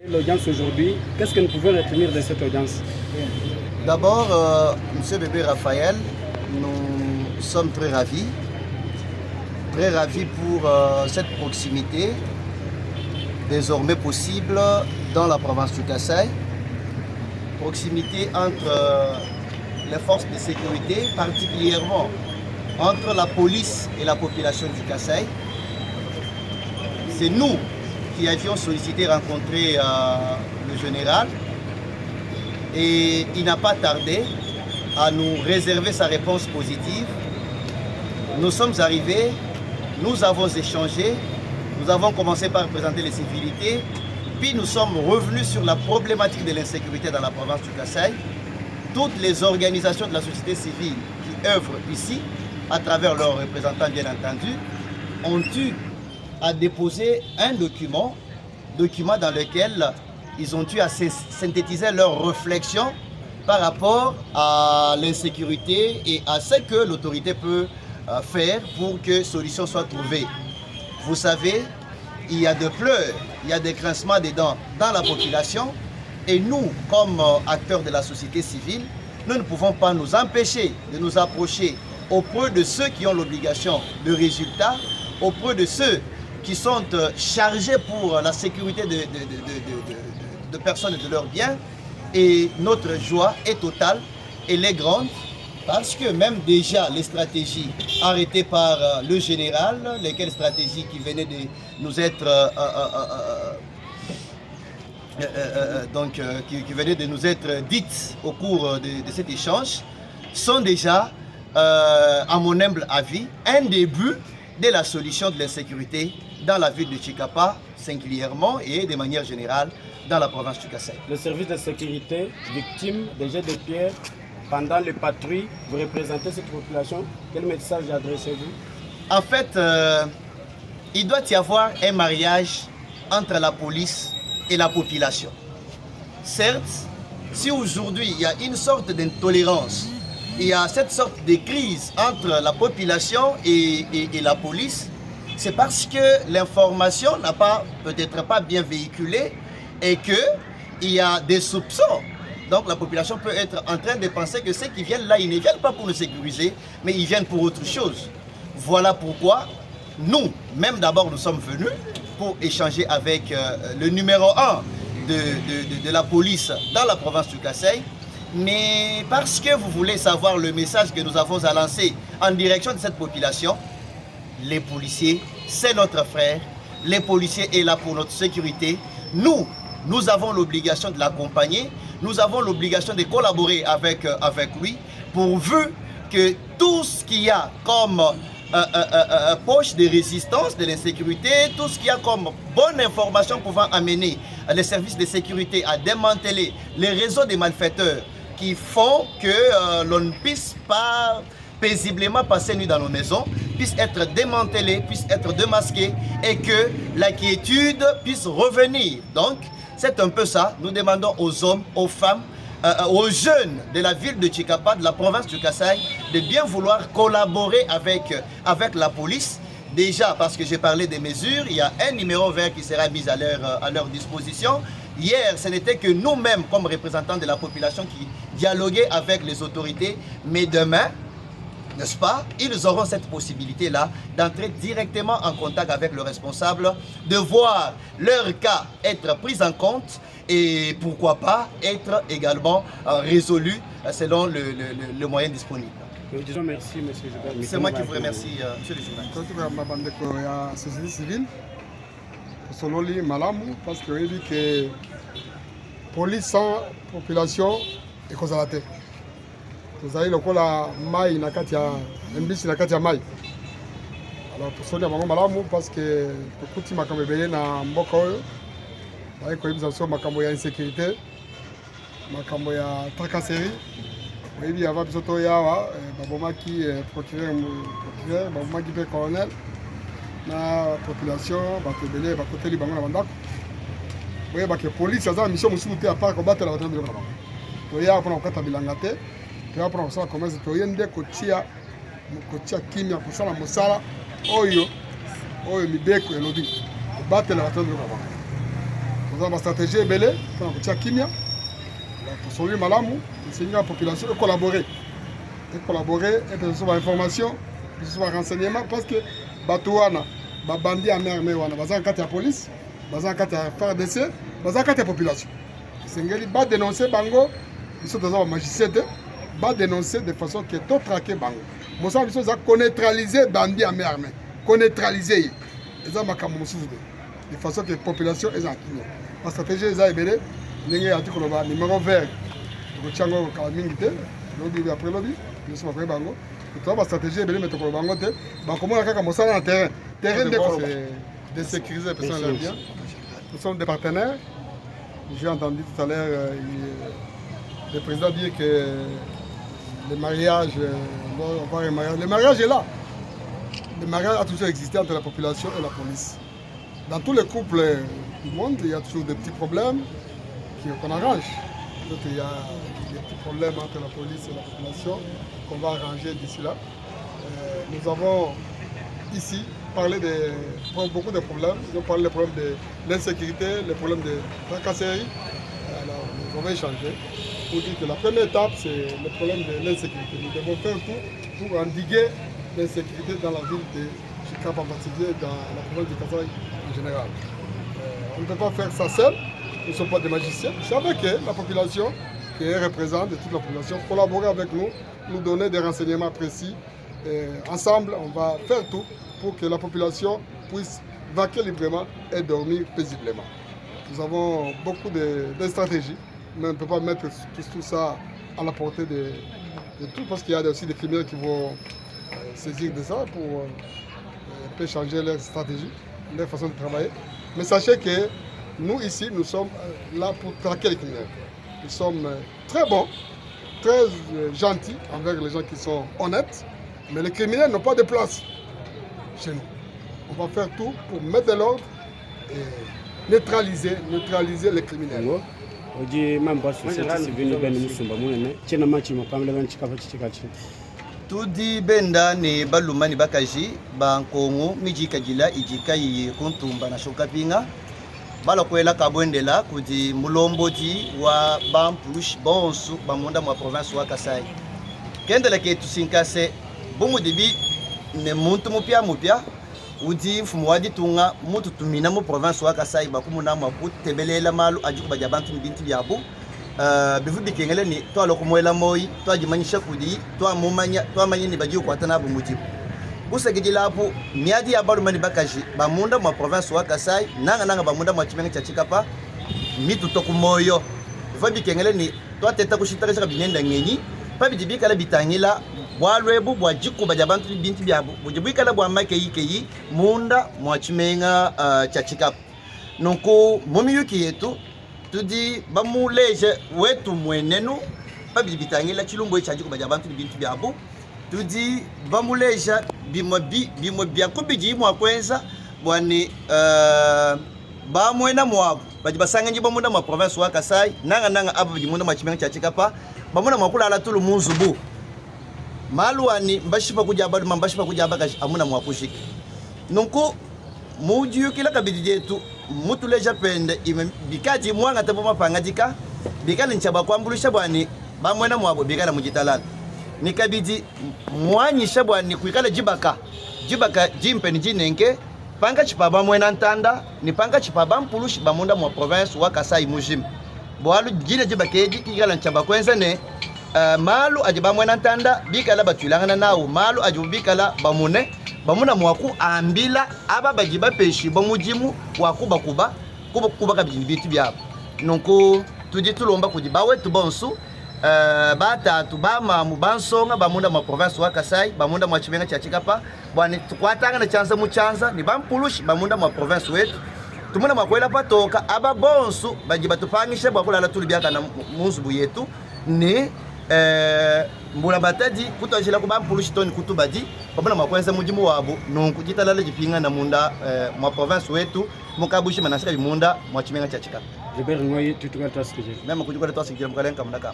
L'audience aujourd'hui, qu'est-ce que nous pouvons retenir de cette audience? D'abord, M. Bébé Raphaël, nous sommes très ravis pour cette proximité désormais possible dans la province du Kasaï. Proximité entre les forces de sécurité, particulièrement entre la police et la population du Kasaï. C'est nous qui avions sollicité rencontrer le général et il n'a pas tardé à nous réserver sa réponse positive. Nous sommes arrivés, nous avons échangé, nous avons commencé par présenter les civilités, puis nous sommes revenus sur la problématique de l'insécurité dans la province du Kasaï. Toutes les organisations de la société civile qui œuvrent ici, à travers leurs représentants bien entendu, ont eu à déposer un document dans lequel ils ont eu à synthétiser leurs réflexions par rapport à l'insécurité et à ce que l'autorité peut faire pour que solution soit trouvée. Vous savez, il y a des pleurs, il y a des grincements des dents dans la population et nous, comme acteurs de la société civile, nous ne pouvons pas nous empêcher de nous approcher auprès de ceux qui ont l'obligation de résultat, auprès de ceux qui sont chargés pour la sécurité de personnes et de leurs biens. Et notre joie est totale, elle est grande, parce que même déjà les stratégies arrêtées par le général, lesquelles stratégies qui venaient de nous être qui venaient de nous être dites au cours de cet échange, sont déjà, à mon humble avis, un début de la solution de l'insécurité dans la ville de Chikapa, singulièrement et de manière générale dans la province du Kasaï. Le service de sécurité, victime des jets de pierre pendant les patrouilles, vous représentez cette population. Quel message adressez-vous? En fait, il doit y avoir un mariage entre la police et la population. Certes, si aujourd'hui il y a une sorte d'intolérance, il y a cette sorte de crise entre la population et la police, c'est parce que l'information n'a peut-être pas bien véhiculé et qu'il y a des soupçons. Donc la population peut être en train de penser que ceux qui viennent là, ils ne viennent pas pour nous sécuriser, mais ils viennent pour autre chose. Voilà pourquoi nous, même d'abord, nous sommes venus pour échanger avec le numéro 1 de la police dans la province du Kasaï. Mais parce que vous voulez savoir le message que nous avons à lancer en direction de cette population, les policiers, c'est notre frère. Les policiers sont là pour notre sécurité. Nous avons l'obligation de l'accompagner. Nous avons l'obligation de collaborer avec lui, pourvu que tout ce qu'il y a comme poche de résistance de l'insécurité, tout ce qu'il y a comme bonne information pouvant amener les services de sécurité à démanteler les réseaux des malfaiteurs qui font que l'on ne puisse pas paisiblement passer nuit dans nos maisons, puisse être démantelé, puisse être démasqué et que la quiétude puisse revenir. Donc, c'est un peu ça. Nous demandons aux hommes, aux femmes, aux jeunes de la ville de Chikapa, de la province du Kasaï, de bien vouloir collaborer avec la police. Déjà, parce que j'ai parlé des mesures, il y a un numéro vert qui sera mis à leur disposition. Hier, ce n'était que nous-mêmes, comme représentants de la population, qui dialoguaient avec les autorités. Mais demain, n'est-ce pas, ils auront cette possibilité-là d'entrer directement en contact avec le responsable, de voir leur cas être pris en compte et pourquoi pas être également résolu selon le moyen disponible. Nous disons merci, monsieur Joubert. C'est moi qui vous remercie, monsieur le journaliste. Sololi malamu parce que il dit que police sans population et cause à la tête. Vous avez le coup la maille na katia mbisi na katia maille. Alors pour Solia bango malamu parce que kuti makambo ebele na mboka oyo ba ko ibisa so makambo ya insécurité makambo ya tracasserie oyebi ava biso to yawa babomaki procureur babomaki pe colonel na population bato ebele bakoteli bango na bandako boyeba ke police aza mission mosusu te apart kobatela bato biloko na bango toya mpona kokata bilanga te toya mpona kosala commerce toye nde kotia kimia kosala mosala oyo mibeko elobi kobatela bato biloko na bango avons une stratégie belée pour Kimia, pour sauver Malamu, enseigner la population et collaborer. Et puis sur l'information, sur le renseignement, parce que Batouana, Babandi à mer, Bazan Kati à police, Bazan Kati à FARDC, Bazan Kati à population. Sengeli va dénoncer Bango, ils sont dans un magicien, va dénoncer de façon que tout traqué Bango. Moi, ça, ils ont neutralisé Bandi à mer, neutraliser. Ils ont de façon que la population est en Kenya. La stratégie est ébélée, il y a un numéro vert, le Tchango Kalamingite, lobby après lobby, nous sommes après Bango. La stratégie est ébélée, mais le Bango, comment on a commencé dans le terrain. Terrain de sécuriser les personnes bien. Nous sommes des partenaires. J'ai entendu tout à l'heure le président dire que le mariage, le mariage est là. Le mariage a toujours existé entre la population et la police. Dans tous les couples du monde, il y a toujours des petits problèmes qu'on arrange. Donc, il y a des petits problèmes entre la police et la population qu'on va arranger d'ici là. Nous avons ici parlé de beaucoup de problèmes. Nous avons parlé des problèmes de l'insécurité, les problèmes de la tracasserie. Alors, nous avons échangé pour dire que la première étape, c'est le problème de l'insécurité. Nous devons faire tout pour endiguer l'insécurité dans la ville de Chikapa en particulier, dans la province du Kasaï en général. On ne peut pas faire ça seul, nous ne sommes pas des magiciens. C'est avec la population qui est représentante de toute la population, collaborer avec nous, nous donner des renseignements précis. Et ensemble, on va faire tout pour que la population puisse vaquer librement et dormir paisiblement. Nous avons beaucoup de stratégies, mais on ne peut pas mettre tout ça à la portée de tout, parce qu'il y a aussi des criminels qui vont saisir de ça pour changer leur stratégie, leur façon de travailler. Mais sachez que nous ici, nous sommes là pour traquer les criminels. Nous sommes très bons, très gentils envers les gens qui sont honnêtes, mais les criminels n'ont pas de place chez nous. On va faire tout pour mettre de l'ordre et neutraliser les criminels. Tudi benda ni balumani bakaji bankongo mijika jila ijika yi kuntumba na shokapinga balokwela kabwendela kudi mulomboti wa bampulush bonsu bamonda mwa province wa Kasai kendele ke tusinkase bumu dibi ne muntu mupya udi mfumu wadi tunga mutu tumina mu province wa Kasai bakumuna mwa kutebelela malu ajuba jabantu binti byabu bivubi kengele ni to alokumwela moyi to ajimanyisha kudi to amumanya to amanyi ni baji kwatana bu mujibu kusegidila hapo miadi ya balumani bakaji bamunda mwa province wa Kasai nanga bamunda mwa chimenga cha Chikapa mitu to kumoyo bivubi kengele ni to ateta kushitaka binenda ngenyi pabidibika la bitangila bwalwebu bwajiku bajabantu binti byabo bujibika la bwa make yikeyi munda mwa chimenga cha Chikapa nonko momiyuki yetu tudi bamuleje wetu mwenenu babibitangila chilumbo echaji kubaja abantu bintu byabo tudi bamuleja bimo byakubiji mwa kwenza bwani bamwena mwabo bajibasanga njibo munda mwa province wa Kasai nanga abo bijimunda mwa chimenga cha Chikapa bamuna mwakula ala tulu munzubu maluani mbashipa kujaba mbashipa kujaba kashi amuna mwakushiki nonko mujiyo kila kabidi yetu mutu leja pende bikaji mwanga tabo mapangadika bikala nchaba kwambulisha bwani bamwena mwabo bikala mujitalala nikabidi mwanyisha bwani kuikala jibaka jimpe ni jinenke panga chipaba mwena ntanda ni panga chipaba mpulushi bamunda mwa province wa Kasai mujim bwalu jine jibakeji kikala nchaba kwenza ne malu ajiba mwena ntanda bikala batulangana nawo malu ajubikala bamune bamuna mwaku ambila aba bajiba peshi bamujimu wakuba kuba kabijini bitu byabo nonko tudi tulomba kujiba wetu bonsu batatu bama mubansonga bamunda mu province wa Kasai bamunda mu chimenga cha Chikapa bwani tukwatanga na chanza muchanza ni bampulushi bamunda mu province wetu tumuna makwela patoka aba bonsu bajiba tupangishe bwakulala tuli byaka na munzubu yetu ni mbula batadi kutojela kuba mpulushi toni kutubadi pabona makwenza mujimu wabo nonku jitalala jipinga na munda mwa province wetu mukabushi manasika bimunda mwa chimenga cha Chikapa Liberi ngoyi tutunga twasikije mema kujuka twasikije mukalenga mundaka